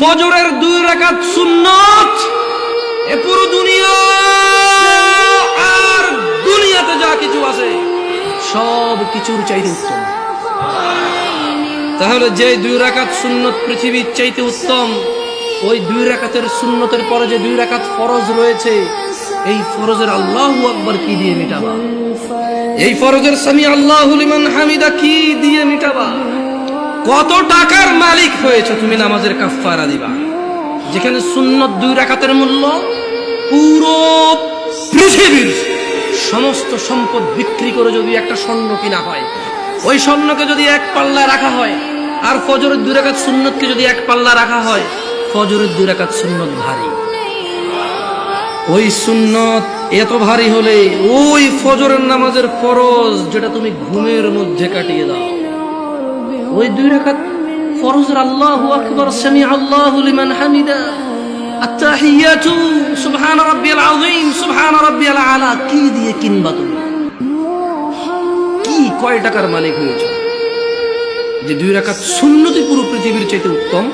ফজরের 2 রাকাত সুন্নাত এ পুরো দুনিয়া আর দুনিয়াতে যা কিছু আছে সব কিছুর চাইতে উত্তম। তাহলে যে 2 রাকাত সুন্নত পৃথিবীর চাইতে উত্তম, ওই 2 রাকাতের সুন্নতের পরে যে 2 রাকাত ফরজ রয়েছে, এই ফরজের আল্লাহু আকবার কি দিয়ে মিটাবা? এই ফরজের সামি আল্লাহু লিমান হামিদা কি দিয়ে মিটাবা? কত টাকার মালিক হয়েছে তুমি নামাজের কাফারা দিবা? যেখানে সুন্নত 2 রাকাতের মূল্য পুরো পৃথিবীর সমস্ত সম্পদ বিক্রি করে যদি একটা স্বর্ণ কিনা হয়, ওই স্বর্ণকে যদি এক পাল্লা রাখা হয়, আর ফজরের 2 রাকাত সুন্নতকে যদি এক পাল্লা রাখা হয়, ফজরের 2 রাকাত সুন্নত ভারী। ওই সুন্নত এত ভারী হলে ওই ফজরের নামাজের ফরজ যেটা তুমি ঘুমের মধ্যে কাটিয়ে দাও, ওই 2 রাকাত ফরজের আল্লাহু আকবার, সামি আল্লাহু লিমান হামিদা, আত-তাহিয়াতু সুবহান রাব্বিয়াল আযীম, সুবহান রাব্বিয়াল আলা কি দিয়ে কিনবা তুমি? কি কয় টাকার মালিক হয়েছে যে 2 রাকাত সুন্নতই পুরো পৃথিবীর চাইতে উত্তম?